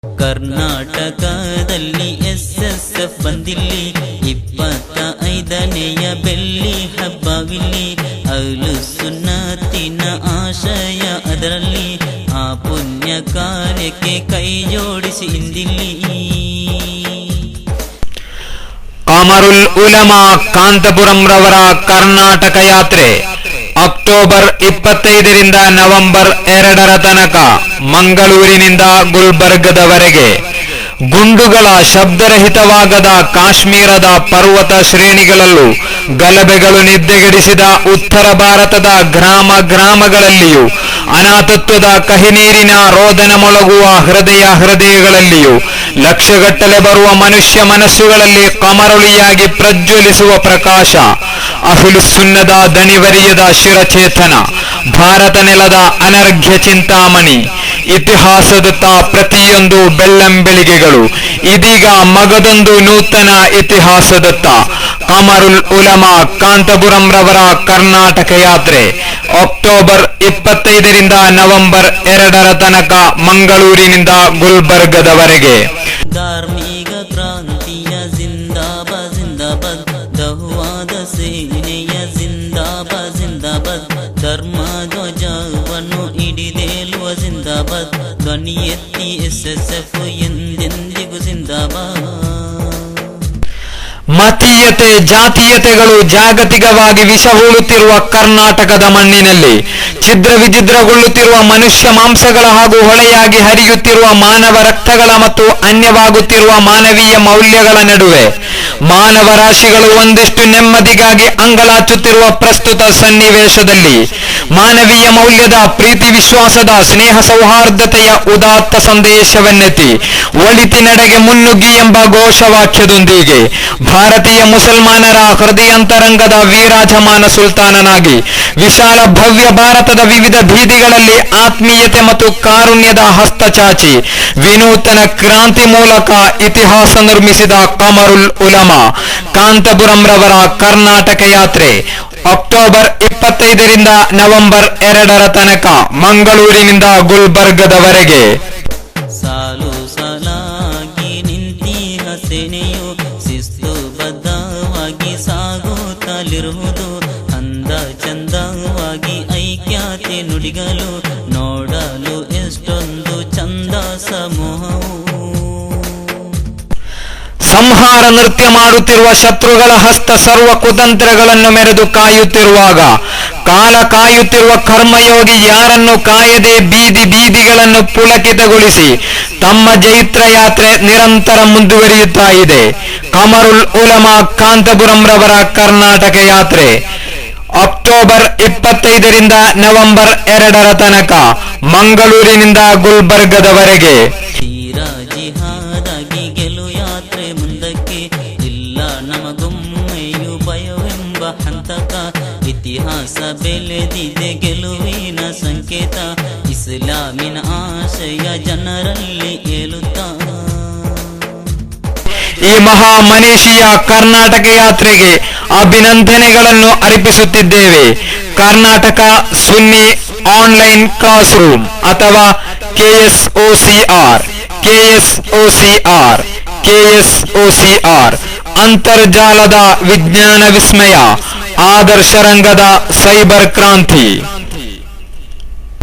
ಕರ್ನಾಟಕದಲ್ಲಿ SSF ಬಂದಿಲ್ಲಿ 25ನೆಯ ಬೆಳ್ಳಿ ಹಬ್ಬವಿಲ್ಲಿ. ಅಹ್ಲು ಸುನ್ನತಿನ ಆಶಯ ಅದರಲ್ಲಿ, ಆ ಪುಣ್ಯ ಕಾರ್ಯಕ್ಕೆ ಕೈ ಜೋಡಿಸಿ ಇಂದಿಲ್ಲಿ. ಕಮರುಲ್ ಉಲಮಾ ಕಾಂತಪುರಂ ರವರ ಕರ್ನಾಟಕ ಯಾತ್ರೆ ಅಕ್ಟೋಬರ್ 25ರಿಂದ ನವೆಂಬರ್ 2ರ ತನಕ ಮಂಗಳೂರಿನಿಂದ ಗುಲ್ಬರ್ಗದವರೆಗೆ. ಗುಂಡುಗಳ ಶಬ್ದರಹಿತವಾಗದ ಕಾಶ್ಮೀರದ ಪರ್ವತ ಶ್ರೇಣಿಗಳಲ್ಲೂ, ಗಲಭೆಗಳು ನಿದ್ದೆಗೆಡಿಸಿದ ಉತ್ತರ ಭಾರತದ ಗ್ರಾಮಗಳಲ್ಲಿಯೂ, ಅನಾಥತ್ವದ ಕಹಿನೀರಿನ ರೋದನ ಮೊಳಗುವ ಹೃದಯಗಳಲ್ಲಿಯೂ, ಲಕ್ಷಗಟ್ಟಲೆ ಬರುವ ಮನುಷ್ಯ ಮನಸ್ಸುಗಳಲ್ಲಿ ಕಮರುಳಿಯಾಗಿ ಪ್ರಜ್ವಲಿಸುವ ಪ್ರಕಾಶ, ಅಹ್ಲು ಸುನ್ನದ ದಣಿವರಿಯದ ಶಿರಚೇತನ, ಭಾರತ ನೆಲದ ಅನರ್ಘ್ಯ ಚಿಂತಾಮಣಿ, ಇತಿಹಾಸದತ್ತ ಪ್ರತಿಯೊಂದು ಬೆಳ್ಳಂಬೆಳಿಗೆಗಳು. ಇದೀಗ ಮಗದೊಂದು ನೂತನ ಇತಿಹಾಸದತ್ತ. ಕಮರುಲ್ ಉಲಮಾ ಕಾಂತಪುರಂ ರವರ ಕರ್ನಾಟಕ ಯಾತ್ರೆ ಅಕ್ಟೋಬರ್ 25ರಿಂದ ನವೆಂಬರ್ 2ರ ತನಕ ಮಂಗಳೂರಿನಿಂದ ಗುಲ್ಬರ್ಗದವರೆಗೆ. ಧಾರ್ಮಿಕ ಕ್ರಾಂತಿಯ ಜಿಂದಾಬಾದ್ ಜಿಂದಾಬಾದ್, ದಹ್ವಾದ ಸೇನೆಯ ಜಿಂದಾಬಾದ್ ಜಿಂದಾಬಾದ್, ಧರ್ಮ ಧ್ವಜವನ್ನು ಹಿಡಿದೇಳುವ ಜಿಂದಾಬಾದ್, ಧ್ವನಿ ಎತ್ತಿ SSF ಎಂದೆಂದಿಗೂ ಜಿಂದಾಬಾದ್. ಮತೀಯತೆ ಜಾತೀಯತೆಗಳು ಜಾಗತಿಕವಾಗಿ ವಿಷ ಹೂಳುತ್ತಿರುವ ಕರ್ನಾಟಕದ ಮಣ್ಣಿನಲ್ಲಿ, ಛಿದ್ರ ವಿಚಿದ್ರಗೊಳ್ಳುತ್ತಿರುವ ಮನುಷ್ಯ ಮಾಂಸಗಳ ಹಾಗೂ ಹೊಳೆಯಾಗಿ ಹರಿಯುತ್ತಿರುವ ಮಾನವ ರಕ್ತಗಳ ಮತ್ತು ಅನ್ಯವಾಗುತ್ತಿರುವ ಮಾನವೀಯ ಮೌಲ್ಯಗಳ ನಡುವೆ ಮಾನವ ರಾಶಿಗಳು ಒಂದಿಷ್ಟು ನೆಮ್ಮದಿಗಾಗಿ ಅಂಗಲಾಚುತ್ತಿರುವ ಪ್ರಸ್ತುತ ಸನ್ನಿವೇಶದಲ್ಲಿ, ಮಾನವೀಯ ಮೌಲ್ಯದ, ಪ್ರೀತಿ ವಿಶ್ವಾಸದ, ಸ್ನೇಹ ಸೌಹಾರ್ದತೆಯ ಉದಾತ್ತ ಸಂದೇಶವನ್ನೆತ್ತಿ ಒಳಿತಿನೆಡೆಗೆ ಮುನ್ನುಗ್ಗಿ ಎಂಬ ಘೋಷವಾಕ್ಯದೊಂದಿಗೆ ಭಾರತೀಯ ಮುಸಲ್ಮಾನರ ಹೃದಯಾಂತರಂಗದ ವಿರಾಜಮಾನ ಸುಲ್ತಾನನಾಗಿ ವಿಶಾಲ ಭವ್ಯ ಭಾರತದ ವಿವಿಧ ಬೀದಿಗಳಲ್ಲಿ ಆತ್ಮೀಯತೆ ಮತ್ತು ಕಾರುಣ್ಯದ ಹಸ್ತಚಾಚಿ ವಿನೂತನ ಕ್ರಾಂತಿ ಮೂಲಕ ಇತಿಹಾಸ ನಿರ್ಮಿಸಿದ ಕಮರುಲ್ ಉಲಮಾ ಕಾಂತಪುರಂ ರವರ ಕರ್ನಾಟಕ ಯಾತ್ರೆ ಅಕ್ಟೋಬರ್ 25ರಿಂದ ನವೆಂಬರ್ 2ರ ತನಕ ಮಂಗಳೂರಿನಿಂದ ಗುಲ್ಬರ್ಗದವರೆಗೆ. ಸಾಲು ಸಾಲಾಗಿ ನಿಂತಿನ ಸೇನೆಯು ಶಿಸ್ತು ಬದ್ಧವಾಗಿ ಸಾಗುತ್ತಲಿರುವುದು, ಅಂದ ಚಂದವಾಗಿ ಐಕ್ಯತೆ ನುಡಿಗಲು ನೋಡಲು ಎಷ್ಟೊಂದು ಚಂದ ಸಮೂಹವು. ಸಂಹಾರ ನೃತ್ಯ ಮಾಡುತ್ತಿರುವ ಶತ್ರುಗಳ ಹಸ್ತ ಸರ್ವ ಕುತಂತ್ರಗಳನ್ನು ಮೆರೆದು ಕಾಯುತ್ತಿರುವಾಗ, ಕಾಲ ಕಾಯುತ್ತಿರುವ ಕರ್ಮಯೋಗಿ ಯಾರನ್ನು ಕಾಯದೆ ಬೀದಿಗಳನ್ನು ಪುಳಕಿತಗೊಳಿಸಿ ತಮ್ಮ ಜೈತ್ರ ಯಾತ್ರೆ ನಿರಂತರ ಮುಂದುವರಿಯುತ್ತಾ ಇದೆ. ಕಮರುಲ್ ಉಲಮಾ ಕಾಂತಪುರಂ ರವರ ಕರ್ನಾಟಕ ಯಾತ್ರೆ ಅಕ್ಟೋಬರ್ 25ರಿಂದ ನವೆಂಬರ್ 2ರ ತನಕ ಮಂಗಳೂರಿನಿಂದ ಗುಲ್ಬರ್ಗದವರೆಗೆ. ಜಿಹಾದಾಗಿ ಗೆಲು ಯಾತ್ರೆ ಮುಂದಕ್ಕೆ ಇಲ್ಲ ನಮಗೊಮ್ಮೆಯು ಭಯವೆಂಬ ಹಂತಕ, ಇತಿಹಾಸ ಬೆಳೆದಿದೆ ಗೆಲುವಿನ ಸಂಕೇತ, ಇಸ್ಲಾಮಿನ ಆಶಯ ಜನರಲ್ಲಿ ಏಳುತ್ತಾ. ಈ ಮಹಾ ಮನೀಷಿಯ ಕರ್ನಾಟಕ ಯಾತ್ರೆಗೆ ಅಭಿನಂದನೆಗಳನ್ನು ಅರ್ಪಿಸುತ್ತಿದ್ದೇವೆ. Karnataka Sunni online classroom ಅಥವಾ KSOCR ಅಂತರ್ಜಾಲದ ವಿಜ್ಞಾನ ವಿಸ್ಮಯ, ಆದರ್ಶ ರಂಗದ ಸೈಬರ್ ಕ್ರಾಂತಿ.